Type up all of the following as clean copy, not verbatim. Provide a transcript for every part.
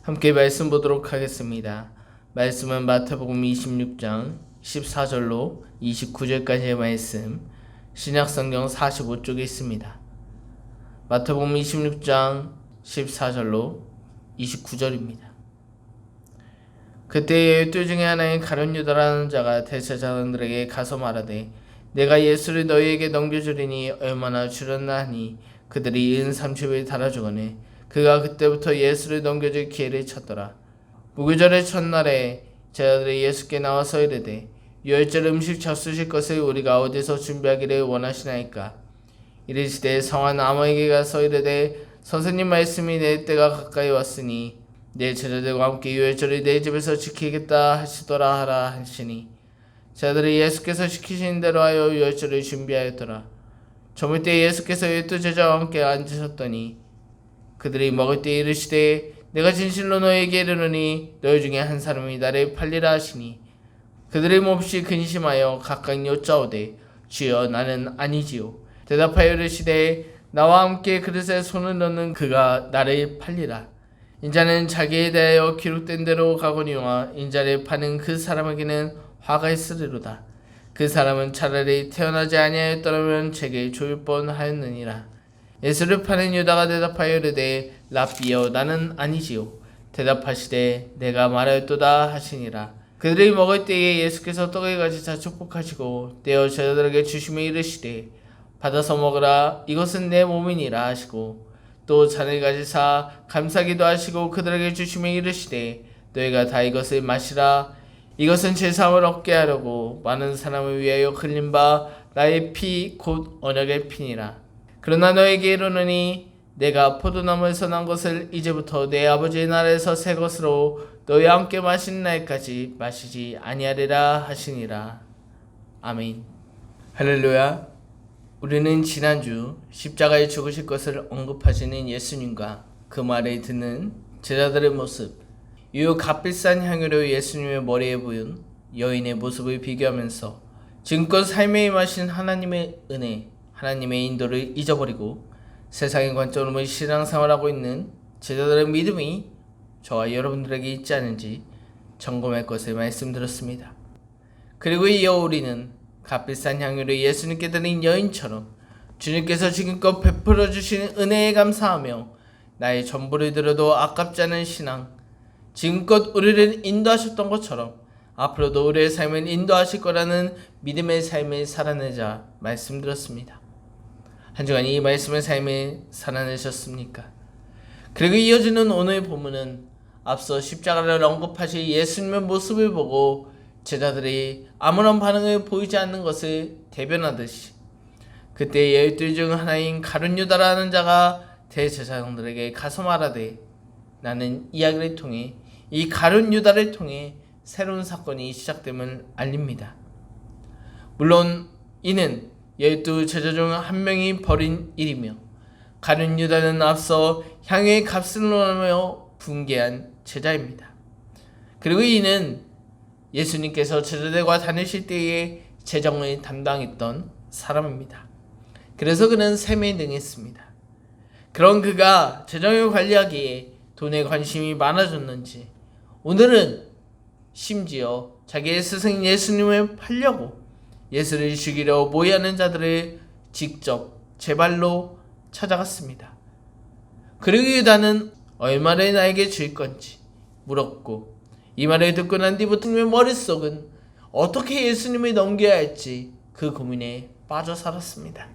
함께 말씀 보도록 하겠습니다. 말씀은 마태복음 26장 14절로 29절까지의 말씀, 신약성경 45쪽에 있습니다. 마태복음 26장 14절로 29절입니다. 그때 12 중에 하나인 가룟 유다라는 자가 대제사장들에게 가서 말하되 내가 예수를 너희에게 넘겨주리니 얼마나 주렸나 하니 그들이 은 30을 달아주거늘 그가 그때부터 예수를 넘겨줄 기회를 찾더라. 무교절의 첫날에 제자들이 예수께 나와서 이르되 유월절 음식 잡수실 것을 우리가 어디서 준비하기를 원하시나이까. 이르시되 성한 아모에게 가서 이르되 선생님 말씀이 내 때가 가까이 왔으니 내 제자들과 함께 유월절을 내 집에서 지키겠다 하시더라 하라 하시니 제자들이 예수께서 시키신 대로 하여 유월절을 준비하였더라. 저물 때 예수께서 12 제자와 함께 앉으셨더니 그들이 먹을 때 이르시되 내가 진실로 너에게 이르노니 너희 중에 한 사람이 나를 팔리라 하시니 그들이 몹시 근심하여 각각 여짜오되 주여 나는 아니지요. 대답하여 이르시되 나와 함께 그릇에 손을 넣는 그가 나를 팔리라. 인자는 자기에 대하여 기록된 대로 가거니와 인자를 파는 그 사람에게는 화가 있으리로다. 그 사람은 차라리 태어나지 아니하였더라면 제게 좋을 뻔하였느니라. 예수를 파는 유다가 대답하여 이르되 랍비여 나는 아니지요. 대답하시되 내가 말하였도다 하시니라. 그들이 먹을 때에 예수께서 떡을 가지사 축복하시고 떼어 제자들에게 주시며 이르시되 받아서 먹으라 이것은 내 몸이니라 하시고 또 잔을 가지사 감사기도 하시고 그들에게 주시며 이르시되 너희가 다 이것을 마시라 이것은 제 사함을 얻게 하려고 많은 사람을 위하여 흘린 바 나의 피 곧 언약의 피니라. 그러나 너에게 이르노니 내가 포도나무에서 난 것을 이제부터 내 아버지의 나라에서 새 것으로 너희와 함께 마시는 날까지 마시지 아니하리라 하시니라. 아멘. 할렐루야. 우리는 지난주 십자가에 죽으실 것을 언급하시는 예수님과 그 말을 듣는 제자들의 모습, 이후 값비싼 향유를 예수님의 머리에 부은 여인의 모습을 비교하면서 지금껏 삶에 임하신 하나님의 은혜, 하나님의 인도를 잊어버리고 세상의 관점으로 신앙생활하고 있는 제자들의 믿음이 저와 여러분들에게 있지 않은지 점검할 것을 말씀드렸습니다. 그리고 이어 우리는 값비싼 향유를 예수님께 드린 여인처럼 주님께서 지금껏 베풀어 주신 은혜에 감사하며 나의 전부를 들어도 아깝지 않은 신앙, 지금껏 우리를 인도하셨던 것처럼 앞으로도 우리의 삶을 인도하실 거라는 믿음의 삶을 살아내자 말씀드렸습니다. 한 주간 이 말씀의 삶을 살아내셨습니까? 그리고 이어지는 오늘 본문은 앞서 십자가를 언급하신 예수님의 모습을 보고 제자들이 아무런 반응을 보이지 않는 것을 대변하듯이 그때 12 중 하나인 가룟 유다라는 자가 대제사장들에게 가서 말하되 나는 이야기를 통해 이 가룟 유다를 통해 새로운 사건이 시작됨을 알립니다. 물론 이는 12 제자 중 한 명이 벌인 일이며 가룟 유다는 앞서 향유의 값을 논하며 붕괴한 제자입니다. 그리고 이는 예수님께서 제자들과 다니실 때에 재정을 담당했던 사람입니다. 그래서 그는 셈에 능했습니다. 그런 그가 재정을 관리하기에 돈에 관심이 많아졌는지 오늘은 심지어 자기의 스승 예수님을 팔려고 예수를 죽이려 모의하는 자들을 직접 제 발로 찾아갔습니다. 그리고 유다는 얼마를 나에게 줄 건지 물었고 이 말을 듣고 난 뒤부터 그의 머릿속은 어떻게 예수님을 넘겨야 할지 그 고민에 빠져 살았습니다.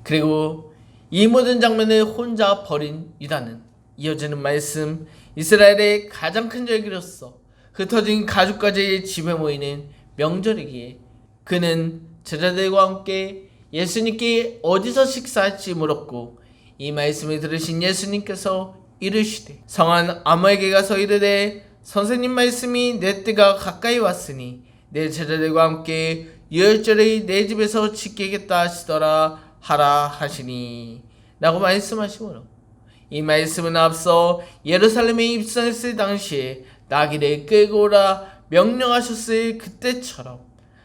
그리고 이 모든 장면을 혼자 벌인 유다는 이어지는 말씀 이스라엘의 가장 큰 절기로서 흩어진 가족까지 집에 모이는 명절이기에 그는 제자들과 함께 예수님께 어디서 식사할지 물었고 이 말씀을 들으신 예수님께서 이르시되 성한 아모에게 가서 이르되 선생님 말씀이 내 때가 가까이 왔으니 내 제자들과 함께 유월절을 내 집에서 지키겠다 하시더라 하라 하시니 라고 말씀하시므로 이 말씀은 앞서 예루살렘에 입성했을 당시에 나귀를 끌고 오라 명령하셨을 그때처럼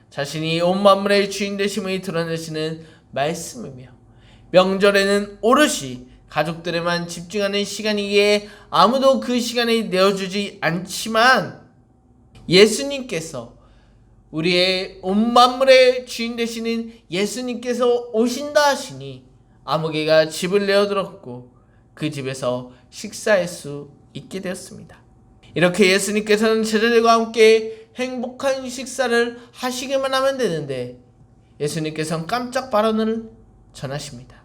자신이 온 만물의 주인 되심을 드러내시는 말씀이며 명절에는 오롯이 가족들에만 집중하는 시간이기에 아무도 그 시간을 내어주지 않지만 예수님께서 우리의 온 만물의 주인 되시는 예수님께서 오신다 하시니 아무개가 집을 내어들었고 그 집에서 식사할 수 있게 되었습니다. 이렇게 예수님께서는 제자들과 함께 행복한 식사를 하시기만 하면 되는데 예수님께서는 깜짝 발언을 전하십니다.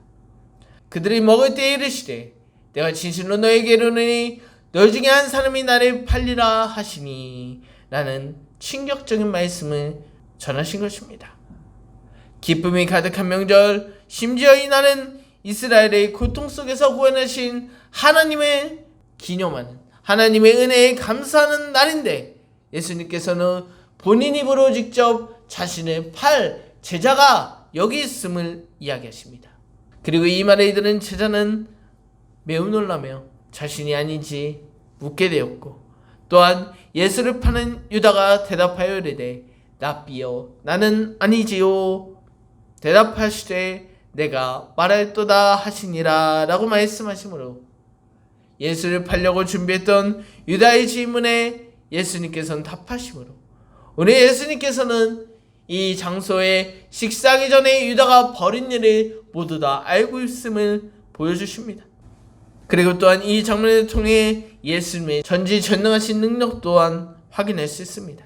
그들이 먹을 때에 이르시되 내가 진실로 너에게 이르노니 너희 중에 한 사람이 나를 팔리라 하시니 라는 충격적인 말씀을 전하신 것입니다. 기쁨이 가득한 명절, 심지어 이날은 이스라엘의 고통 속에서 구원하신 하나님을 기념하는, 하나님의 은혜에 감사하는 날인데 예수님께서는 본인 입으로 직접 자신을 팔 제자가 여기 있음을 이야기하십니다. 그리고 이 말을 들은 제자는 매우 놀라며 자신이 아닌지 묻게 되었고, 또한 예수를 파는 유다가 대답하여 이르되 랍비여 나는 아니지요. 대답하시되 내가 말할도다 하시니라 라고 말씀하시므로 예수를 팔려고 준비했던 유다의 질문에 예수님께서는 답하시므로 우리 예수님께서는 이 장소에 식사하기 전에 유다가 벌인 일을 모두 다 알고 있음을 보여주십니다. 그리고 또한 이 장면을 통해 예수님의 전지전능하신 능력 또한 확인할 수 있습니다.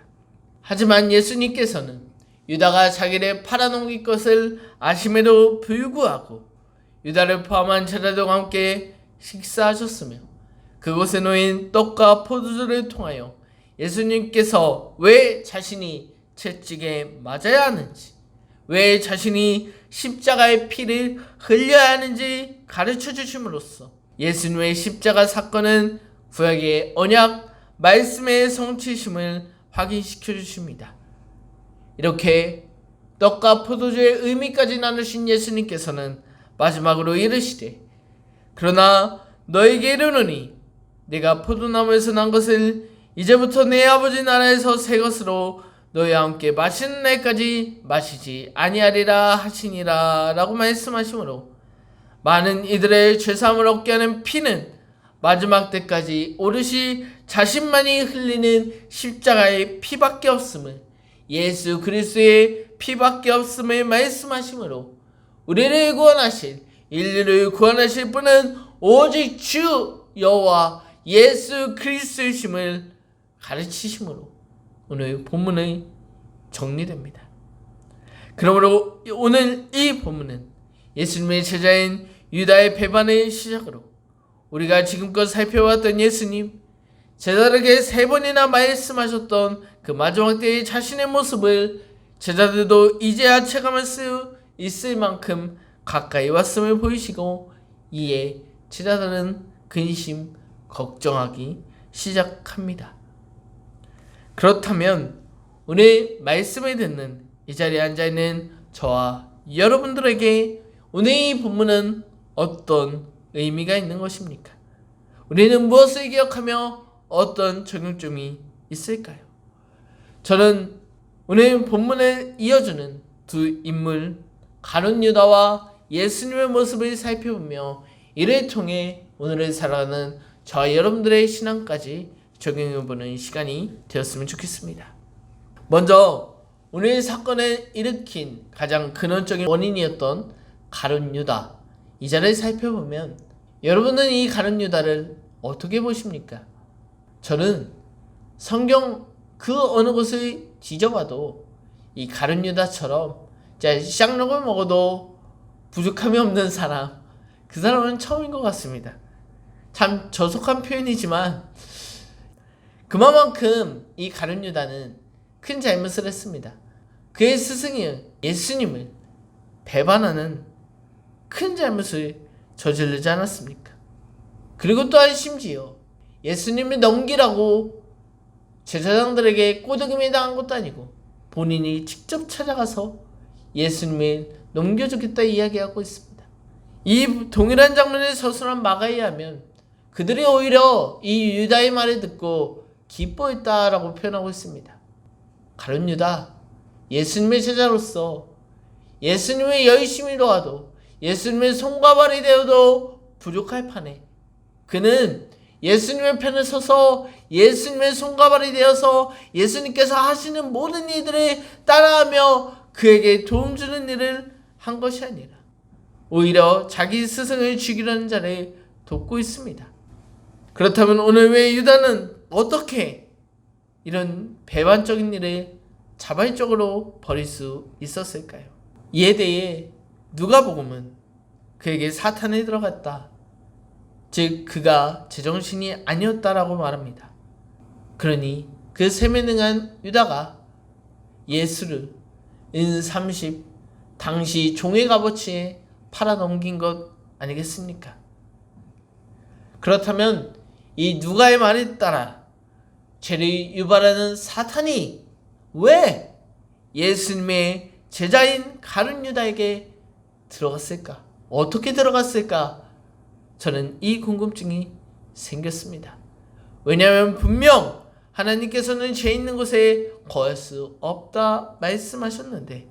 하지만 예수님께서는 유다가 자기를 팔아넘길 것을 아심에도 불구하고 유다를 포함한 제자들과 함께 식사하셨으며 그곳에 놓인 떡과 포도주를 통하여 예수님께서 왜 자신이 채찍에 맞아야 하는지, 왜 자신이 십자가의 피를 흘려야 하는지 가르쳐 주심으로써 예수님의 십자가 사건은 구약의 언약 말씀의 성취심을 확인시켜 주십니다. 이렇게 떡과 포도주의 의미까지 나누신 예수님께서는 마지막으로 이르시되 그러나 너에게 이르노니 내가 포도나무에서 난 것을 이제부터 내 아버지 나라에서 새 것으로 너희와 함께 마시는 날까지 마시지 아니하리라 하시니라 라고 말씀하시므로 많은 이들의 죄사함을 얻게 하는 피는 마지막 때까지 오롯이 자신만이 흘리는 십자가의 피밖에 없음을, 예수 그리스도의 피밖에 없음을 말씀하시므로 우리를 구원하실, 인류를 구원하실 분은 오직 주 여호와 예수 그리스도이심을 가르치심으로 오늘 본문의 정리됩니다. 그러므로 오늘 이 본문은 예수님의 제자인 유다의 배반을 시작으로 우리가 지금껏 살펴왔던 예수님, 제자들에게 3번이나 말씀하셨던 그 마지막 때의 자신의 모습을 제자들도 이제야 체감할 수 있을 만큼 가까이 왔음을 보이시고 이에 제자들은 근심, 걱정하기 시작합니다. 그렇다면 오늘 말씀을 듣는 이 자리에 앉아있는 저와 여러분들에게 오늘 이 본문은 어떤 의미가 있는 것입니까? 우리는 무엇을 기억하며 어떤 적용점이 있을까요? 저는 오늘 본문을 이어주는 두 인물 가룟 유다와 예수님의 모습을 살펴보며 이를 통해 오늘을 살아가는 저와 여러분들의 신앙까지 적용해보는 시간이 되었으면 좋겠습니다. 먼저 오늘 사건을 일으킨 가장 근원적인 원인이었던 가룟 유다, 이 자를 살펴보면 여러분은 이 가룟 유다를 어떻게 보십니까? 저는 성경 그 어느 곳을 뒤져봐도 이 가룟 유다처럼 쌍욕을 먹어도 부족함이 없는 사람, 그 사람은 처음인 것 같습니다. 참 저속한 표현이지만 그만큼 이 가룟 유다는 큰 잘못을 했습니다. 그의 스승인 예수님을 배반하는 큰 잘못을 저지르지 않았습니까? 그리고 또한 심지어 예수님을 넘기라고 제사장들에게 꼬드김을 당한 것도 아니고 본인이 직접 찾아가서 예수님을 넘겨주겠다 이야기하고 있습니다. 이 동일한 장면을 서술한 마가에 하면 그들이 오히려 이 유다의 말을 듣고 기뻐했다라고 표현하고 있습니다. 가룟 유다, 예수님의 제자로서 예수님의 열심히 도와도 예수님의 손과 발이 되어도 부족할 판에 그는 예수님의 편에 서서 예수님의 손과 발이 되어서 예수님께서 하시는 모든 일들을 따라하며 그에게 도움 주는 일을 한 것이 아니라 오히려 자기 스승을 죽이려는 자를 돕고 있습니다. 그렇다면 오늘 왜 유다는 어떻게 이런 배반적인 일을 자발적으로 벌일 수 있었을까요? 이에 대해 누가복음은 그에게 사탄이 들어갔다, 즉 그가 제정신이 아니었다라고 말합니다. 그러니 그 세매능한 유다가 예수를 은30 당시 종의 값어치에 팔아넘긴 것 아니겠습니까? 그렇다면 이 누가의 말에 따라 죄를 유발하는 사탄이 왜 예수님의 제자인 가룟 유다에게 들어갔을까? 어떻게 들어갔을까? 저는 이 궁금증이 생겼습니다. 왜냐하면 분명 하나님께서는 죄 있는 곳에 거할 수 없다 말씀하셨는데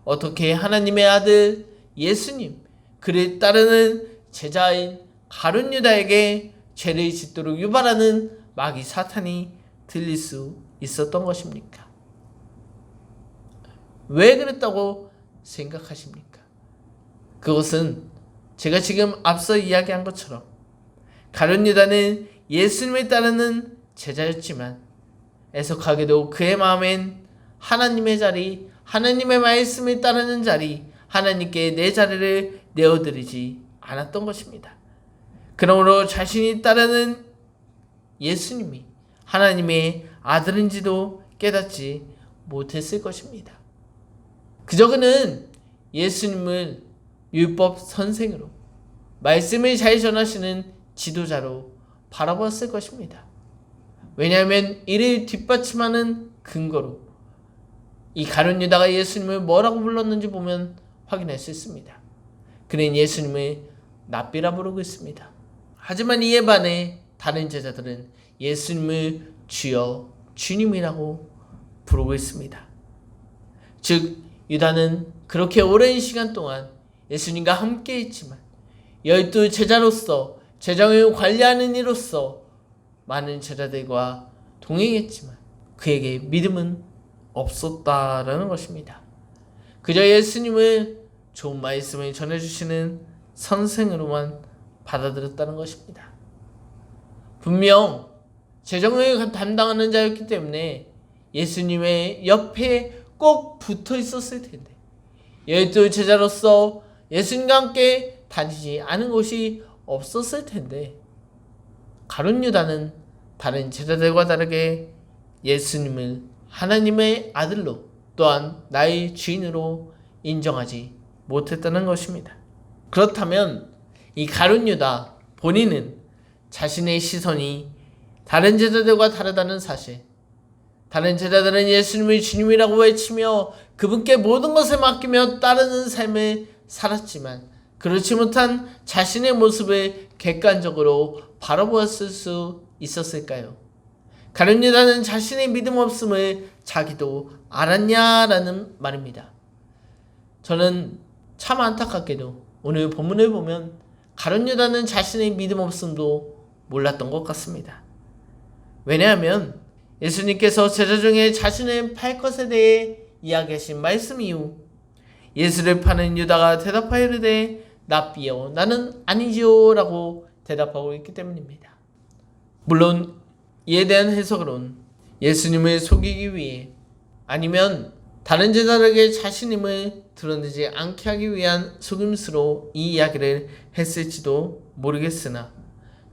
어떻게 하나님의 아들 예수님, 그를 따르는 제자인 가룟 유다에게 죄를 짓도록 유발하는 마귀 사탄이 들릴 수 있었던 것입니까? 왜 그랬다고 생각하십니까? 그것은 제가 지금 앞서 이야기한 것처럼 가룟 유다는 예수님을 따르는 제자였지만 애석하게도 그의 마음엔 하나님의 자리, 하나님의 말씀을 따르는 자리, 하나님께 내 자리를 내어드리지 않았던 것입니다. 그러므로 자신이 따르는 예수님이 하나님의 아들인지도 깨닫지 못했을 것입니다. 그저 그는 예수님을 율법 선생으로, 말씀을 잘 전하시는 지도자로 바라보았을 것입니다. 왜냐하면 이를 뒷받침하는 근거로 이 가룟 유다가 예수님을 뭐라고 불렀는지 보면 확인할 수 있습니다. 그는 예수님을 랍비라 부르고 있습니다. 하지만 이에 반해 다른 제자들은 예수님을 주여, 주님이라고 부르고 있습니다. 즉 유다는 그렇게 오랜 시간 동안 예수님과 함께 있지만 12 제자로서, 제자를 관리하는 이로서 많은 제자들과 동행했지만 그에게 믿음은 없었다라는 것입니다. 그저 예수님을 좋은 말씀을 전해주시는 선생으로만 받아들였다는 것입니다. 분명 재정을 담당하는 자였기 때문에 예수님의 옆에 꼭 붙어 있었을 텐데 12 제자로서 예수님과 함께 다니지 않은 곳이 없었을 텐데 가룟 유다는 다른 제자들과 다르게 예수님을 하나님의 아들로 또한 나의 주인으로 인정하지 못했다는 것입니다. 그렇다면 이 가룟 유다 본인은 자신의 시선이 다른 제자들과 다르다는 사실, 다른 제자들은 예수님을 주님이라고 외치며 그분께 모든 것을 맡기며 따르는 삶을 살았지만 그렇지 못한 자신의 모습을 객관적으로 바라보았을 수 있었을까요? 가룟 유다는 자신의 믿음 없음을 자기도 알았냐라는 말입니다. 저는 참 안타깝게도 오늘 본문을 보면 가룟 유다는 자신의 믿음 없음도 몰랐던 것 같습니다. 왜냐하면 예수님께서 제자 중에 자신을 팔 것에 대해 이야기하신 말씀 이후 예수를 파는 유다가 대답하여 이르되 랍비여 나는 아니지요 라고 대답하고 있기 때문입니다. 물론 이에 대한 해석으론 예수님을 속이기 위해 아니면 다른 제자들에게 자신임을 드러내지 않게 하기 위한 속임수로 이 이야기를 했을지도 모르겠으나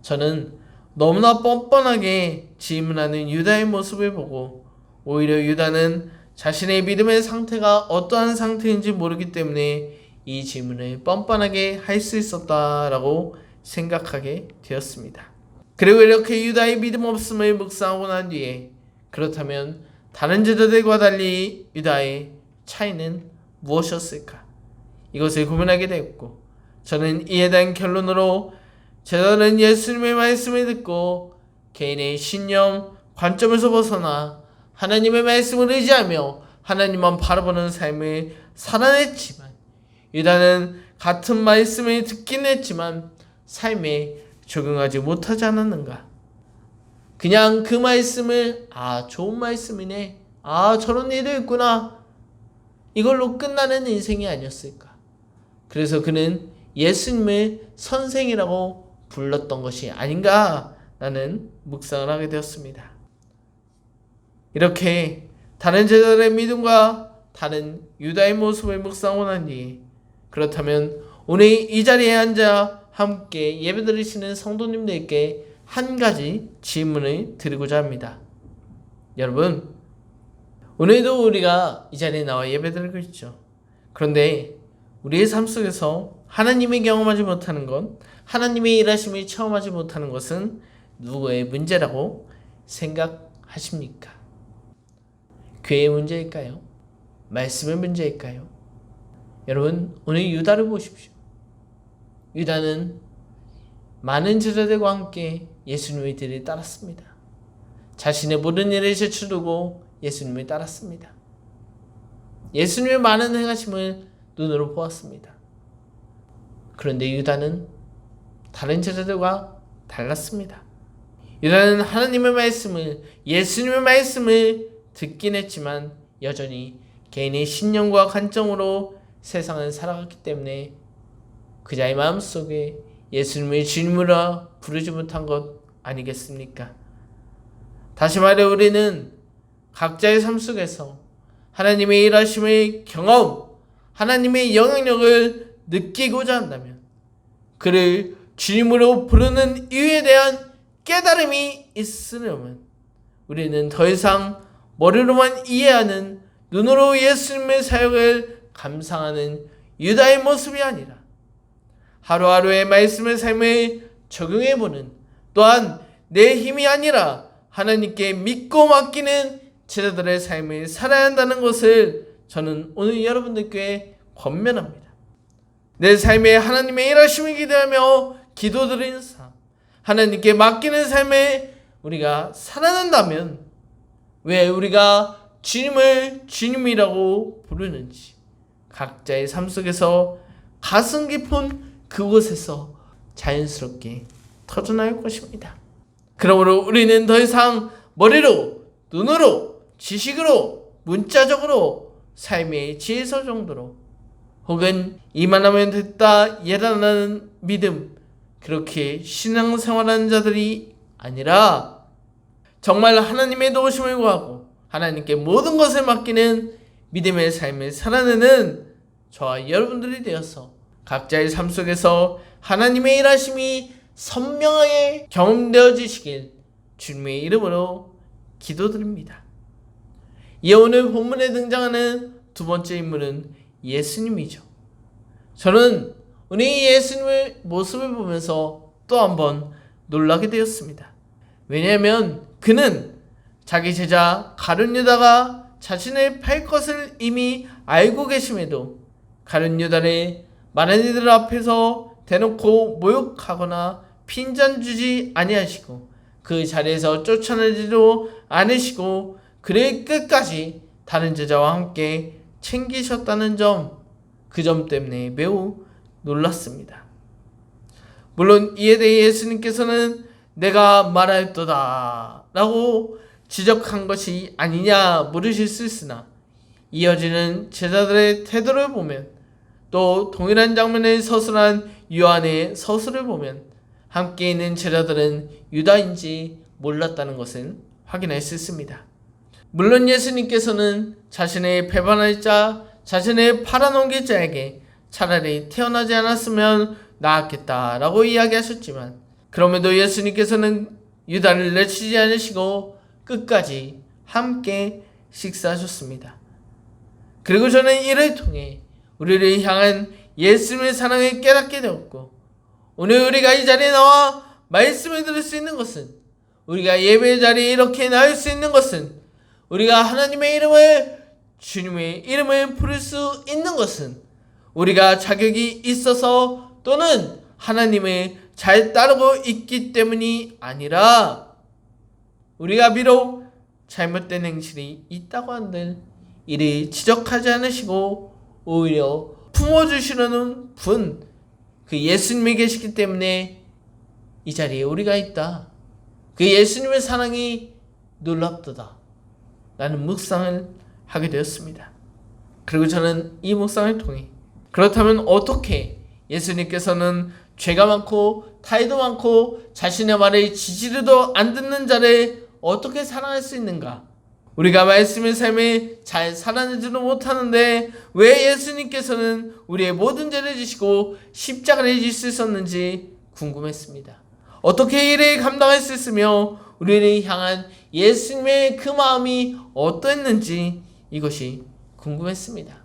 저는 너무나 뻔뻔하게 질문하는 유다의 모습을 보고 오히려 유다는 자신의 믿음의 상태가 어떠한 상태인지 모르기 때문에 이 질문을 뻔뻔하게 할 수 있었다라고 생각하게 되었습니다. 그리고 이렇게 유다의 믿음 없음을 묵상하고 난 뒤에 그렇다면 다른 제자들과 달리 유다의 차이는 무엇이었을까? 이것을 고민하게 되었고 저는 이에 대한 결론으로 제자들은 예수님의 말씀을 듣고 개인의 신념, 관점에서 벗어나 하나님의 말씀을 의지하며 하나님만 바라보는 삶을 살아냈지만 유다는 같은 말씀을 듣긴 했지만 삶에 적용하지 못하지 않았는가? 그냥 그 말씀을 좋은 말씀이네, 저런 일도 있구나, 이걸로 끝나는 인생이 아니었을까? 그래서 그는 예수님을 선생이라고 불렀던 것이 아닌가 라는 묵상을 하게 되었습니다. 이렇게 다른 제자들의 믿음과 다른 유다의 모습을 묵상하고 난 뒤에, 그렇다면 오늘 이 자리에 앉아 함께 예배드리시는 성도님들께 한 가지 질문을 드리고자 합니다. 여러분, 오늘도 우리가 이 자리에 나와 예배드리고 있죠. 그런데 우리의 삶 속에서 하나님이 경험하지 못하는 것, 하나님의 일하심을 체험하지 못하는 것은 누구의 문제라고 생각하십니까? 교회의 문제일까요? 말씀의 문제일까요? 여러분, 오늘 유다를 보십시오. 유다는 많은 제자들과 함께 예수님의 뒤를 따랐습니다. 자신의 모든 일을 제쳐두고 예수님을 따랐습니다. 예수님의 많은 행하심을 눈으로 보았습니다. 그런데 유다는 다른 제자들과 달랐습니다. 유다는 하나님의 말씀을, 예수님의 말씀을 듣긴 했지만 여전히 개인의 신념과 관점으로 세상을 살아갔기 때문에 그자의 마음속에 예수님의 주님으로 부르지 못한 것 아니겠습니까? 다시 말해 우리는 각자의 삶 속에서 하나님의 일하심의 경험, 하나님의 영향력을 느끼고자 한다면, 그를 주님으로 부르는 이유에 대한 깨달음이 있으려면 우리는 더 이상 머리로만 이해하는, 눈으로 예수님의 사역을 감상하는 유다의 모습이 아니라 하루하루의 말씀의 삶을 적용해보는, 또한 내 힘이 아니라 하나님께 믿고 맡기는 제자들의 삶을 살아야 한다는 것을 저는 오늘 여러분들께 권면합니다. 내 삶에 하나님의 일하심을 기대하며 기도드리는 삶, 하나님께 맡기는 삶에 우리가 살아난다면 왜 우리가 주님을 주님이라고 부르는지 각자의 삶 속에서 가슴 깊은 그곳에서 자연스럽게 터져나올 것입니다. 그러므로 우리는 더 이상 머리로, 눈으로, 지식으로, 문자적으로, 삶의 지혜서 정도로, 혹은 이만하면 됐다 예라는 믿음, 그렇게 신앙생활하는 자들이 아니라 정말 하나님의 도우심을 구하고 하나님께 모든 것을 맡기는 믿음의 삶을 살아내는 저와 여러분들이 되어서 각자의 삶 속에서 하나님의 일하심이 선명하게 경험되어지시길 주님의 이름으로 기도드립니다. 이에 오늘 본문에 등장하는 두 번째 인물은 예수님이죠. 저는 오늘 이 예수님의 모습을 보면서 또 한번 놀라게 되었습니다. 왜냐하면 그는 자기 제자 가룟 유다가 자신을 팔 것을 이미 알고 계심에도 가룟 유다를 많은 이들 앞에서 대놓고 모욕하거나 핀잔 주지 아니하시고 그 자리에서 쫓아내지도 않으시고 그를 끝까지 다른 제자와 함께 챙기셨다는 점, 그 점 때문에 매우 놀랐습니다. 물론 이에 대해 예수님께서는 내가 말하였도다 라고 지적한 것이 아니냐 물으실 수 있으나, 이어지는 제자들의 태도를 보면, 또 동일한 장면을 서술한 요한의 서술을 보면 함께 있는 제자들은 유다인지 몰랐다는 것을 확인할 수 있습니다. 물론 예수님께서는 자신의 배반할 자, 자신의 팔아넘길 자에게 차라리 태어나지 않았으면 나았겠다라고 이야기하셨지만, 그럼에도 예수님께서는 유다를 내치지 않으시고 끝까지 함께 식사하셨습니다. 그리고 저는 이를 통해 우리를 향한 예수님의 사랑을 깨닫게 되었고, 오늘 우리가 이 자리에 나와 말씀을 들을 수 있는 것은, 우리가 예배의 자리에 이렇게 나올 수 있는 것은, 우리가 하나님의 이름을, 주님의 이름을 부를 수 있는 것은 우리가 자격이 있어서 또는 하나님을 잘 따르고 있기 때문이 아니라, 우리가 비록 잘못된 행실이 있다고 한들 이를 지적하지 않으시고 오히려 품어주시려는 분, 그 예수님이 계시기 때문에 이 자리에 우리가 있다. 그 예수님의 사랑이 놀랍도다 라는 묵상을 하게 되었습니다. 그리고 저는 이 묵상을 통해 그렇다면 어떻게 예수님께서는 죄가 많고 타의도 많고 자신의 말에 지지리도 안 듣는 자를 어떻게 사랑할 수 있는가? 우리가 말씀의 삶에 잘 살아내지도 못하는데 왜 예수님께서는 우리의 모든 죄를 지시고 십자가를 질 수 있었는지 궁금했습니다. 어떻게 이를 감당할 수 있으며 우리를 향한 예수님의 그 마음이 어떠했는지 이것이 궁금했습니다.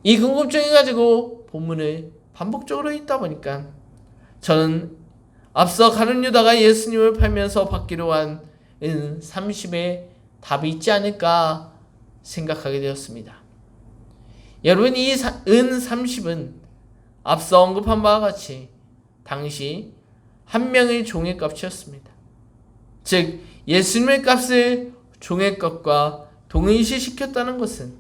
이 궁금증을 가지고 본문을 반복적으로 읽다 보니까 저는 앞서 가룟 유다가 예수님을 팔면서 받기로 한 은 30의 답이 있지 않을까 생각하게 되었습니다. 여러분, 이 은 30은 앞서 언급한 바와 같이 당시 한 명의 종의 값이었습니다. 즉 예수님의 값을 종의 값과 동일시시켰다는 것은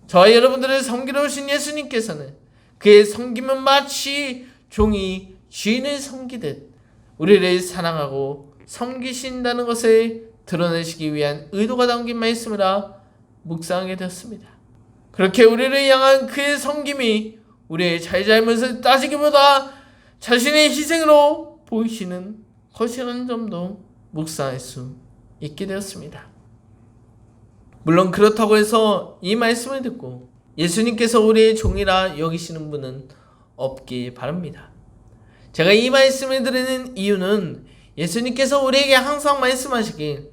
저와 여러분들을 섬기러 오신 예수님께서는 그의 섬김은 마치 종이 주인을 섬기듯 우리를 사랑하고 섬기신다는 것을 드러내시기 위한 의도가 담긴 말씀이라 묵상하게 되었습니다. 그렇게 우리를 향한 그의 섬김이 우리의 잘잘못을 따지기보다 자신의 희생으로 보이시는 것이라는 점도 묵상할 수 있게 되었습니다. 물론 그렇다고 해서 이 말씀을 듣고 예수님께서 우리의 종이라 여기시는 분은 없길 바랍니다. 제가 이 말씀을 드리는 이유는 예수님께서 우리에게 항상 말씀하시길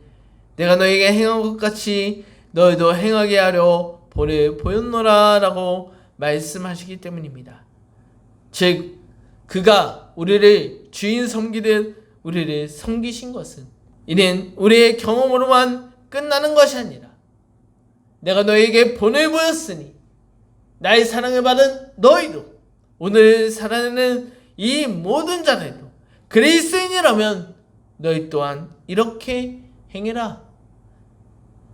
내가 너에게 행한 것 같이 너희도 행하게 하려 본을 보였노라 라고 말씀하시기 때문입니다. 즉 그가 우리를 주인 섬기듯 우리를 섬기신 것은 이는 우리의 경험으로만 끝나는 것이 아니라 내가 너에게 본을 보였으니 나의 사랑을 받은 너희도 오늘 살아내는 이 모든 자들도 그리스도인이라면 너희 또한 이렇게 행해라.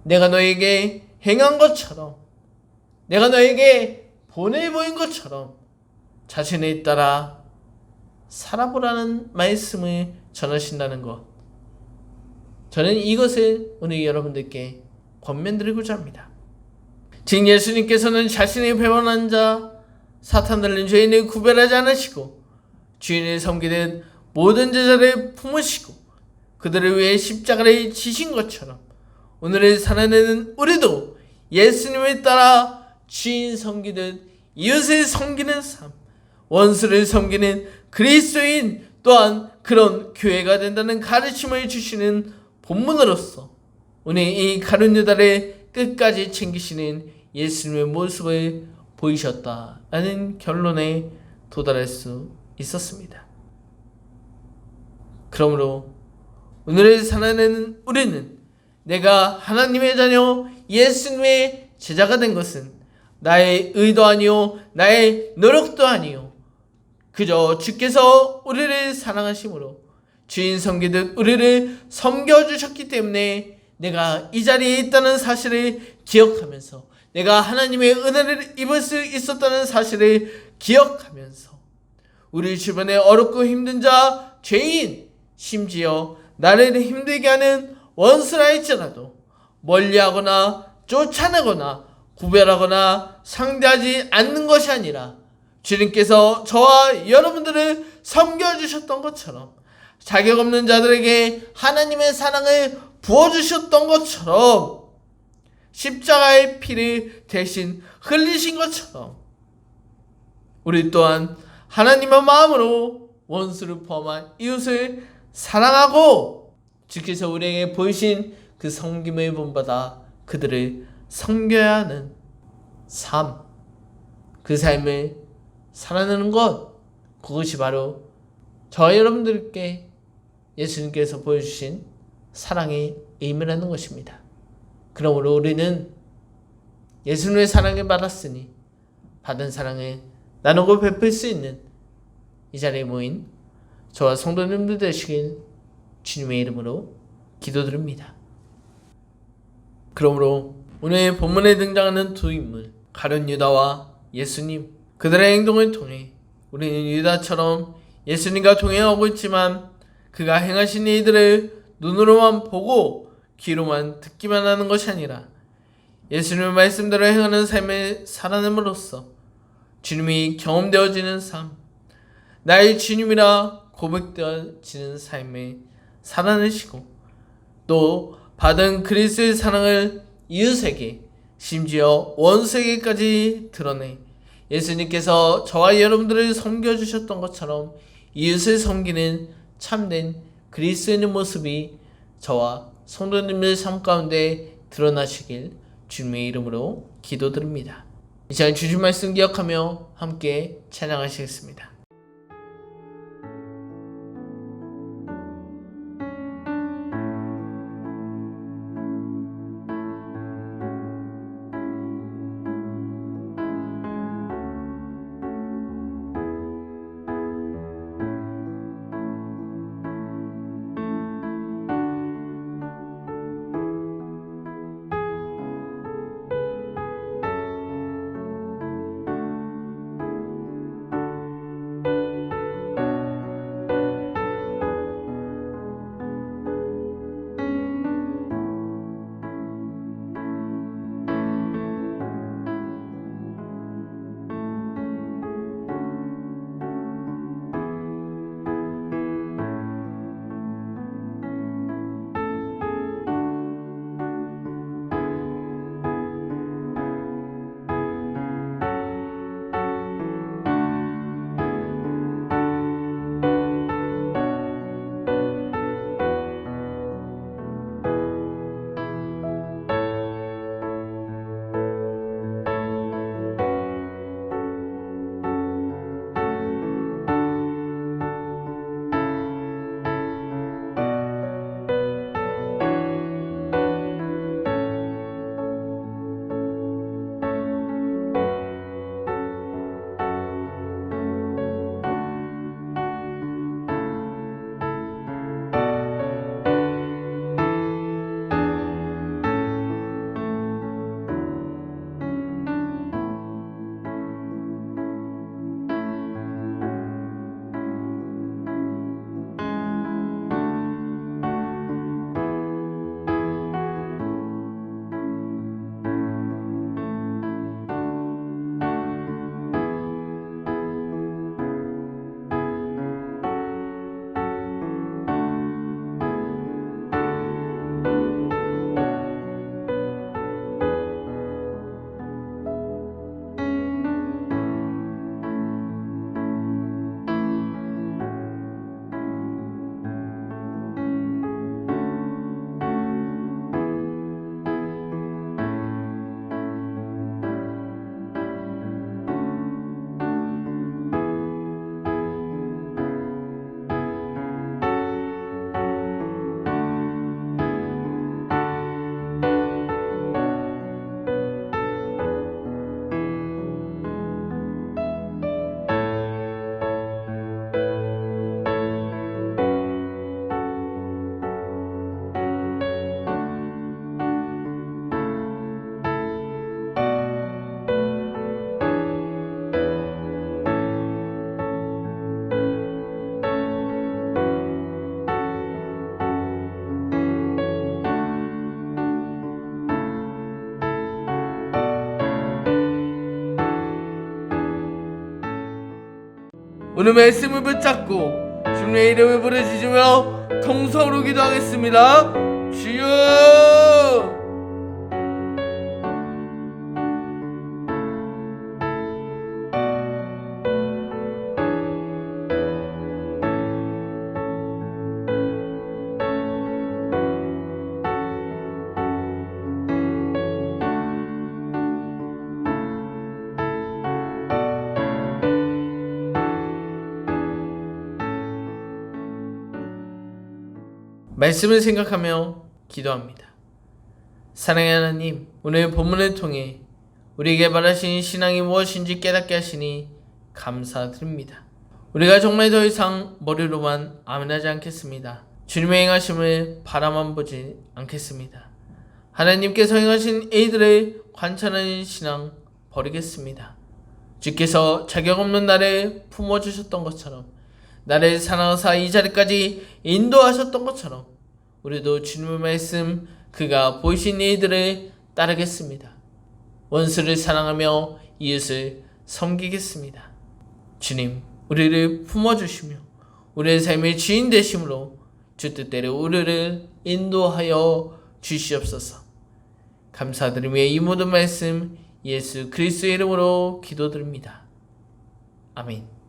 내가 너에게 행한 것처럼 내가 너에게 본을 보인 것처럼 자신을 따라 살아보라는 말씀을 전하신다는 것. 저는 이것을 오늘 여러분들께 권면드리고자 합니다. 즉 예수님께서는 자신의 배반한 자 사탄 들린 죄인을 구별하지 않으시고 주인을 섬기는 모든 제자를 품으시고 그들을 위해 십자가를 지신 것처럼 오늘을 살아내는 우리도 예수님을 따라 주인 섬기듯 이웃을 섬기는 삶, 원수를 섬기는 그리스도인 또한 그런 교회가 된다는 가르침을 주시는 본문으로서 오늘 이 가룟 유다를 끝까지 챙기시는 예수님의 모습을 보이셨다라는 결론에 도달할 수 있었습니다. 그러므로 오늘을 살아내는 우리는 내가 하나님의 자녀 예수님의 제자가 된 것은 나의 의도 아니요 나의 노력도 아니요 그저 주께서 우리를 사랑하심으로 주인 섬기듯 우리를 섬겨주셨기 때문에 내가 이 자리에 있다는 사실을 기억하면서 내가 하나님의 은혜를 입을 수 있었다는 사실을 기억하면서 우리 주변에 어렵고 힘든 자, 죄인, 심지어 나를 힘들게 하는 원수라 할지라도 멀리하거나 쫓아내거나 구별하거나 상대하지 않는 것이 아니라 주님께서 저와 여러분들을 섬겨주셨던 것처럼 자격 없는 자들에게 하나님의 사랑을 부어주셨던 것처럼 십자가의 피를 대신 흘리신 것처럼 우리 또한 하나님의 마음으로 원수를 포함한 이웃을 사랑하고 주께서 우리에게 보이신 그 섬김을 본받아 그들을 섬겨야 하는 삶, 그 삶을 살아내는 것, 그것이 바로 저와 여러분들께 예수님께서 보여주신 사랑의 의미라는 것입니다. 그러므로 우리는 예수님의 사랑을 받았으니 받은 사랑을 나누고 베풀 수 있는 이 자리에 모인 저와 성도님들 되시길 주님의 이름으로 기도드립니다. 그러므로 오늘 본문에 등장하는 두 인물 가룟 유다와 예수님, 그들의 행동을 통해 우리는 유다처럼 예수님과 동행하고 있지만 그가 행하신 일들을 눈으로만 보고 귀로만 듣기만 하는 것이 아니라 예수님의 말씀대로 행하는 삶을 살아냄으로써 주님이 경험되어지는 삶, 나의 주님이라 고백되어지는 삶을 살아내시고 또 받은 그리스도의 사랑을 이웃에게 심지어 원수에게까지 드러내 예수님께서 저와 여러분들을 섬겨주셨던 것처럼 이웃을 섬기는 참된 그리스도인의 모습이 저와 성도님들 삶 가운데 드러나시길 주님의 이름으로 기도드립니다. 이 시간 주신 말씀 기억하며 함께 찬양하시겠습니다. 오늘 말씀을 붙잡고 주님의 이름을 부르짖으며 통성으로 기도하겠습니다. 주여! 말씀을 생각하며 기도합니다. 사랑의 하나님, 오늘 본문을 통해 우리에게 말하신 신앙이 무엇인지 깨닫게 하시니 감사드립니다. 우리가 정말 더 이상 머리로만 아멘하지 않겠습니다. 주님의 행하심을 바라만 보지 않겠습니다. 하나님께서 행하신 일들을 관찰하는 신앙 버리겠습니다. 주께서 자격 없는 나를 품어주셨던 것처럼 나를 사랑하사 이 자리까지 인도하셨던 것처럼 우리도 주님의 말씀 그가 보이신 일들을 따르겠습니다. 원수를 사랑하며 이웃을 섬기겠습니다. 주님, 우리를 품어주시며 우리의 삶의 주인 되심으로 주 뜻대로 우리를 인도하여 주시옵소서. 감사드리며 이 모든 말씀 예수 그리스도의 이름으로 기도드립니다. 아멘.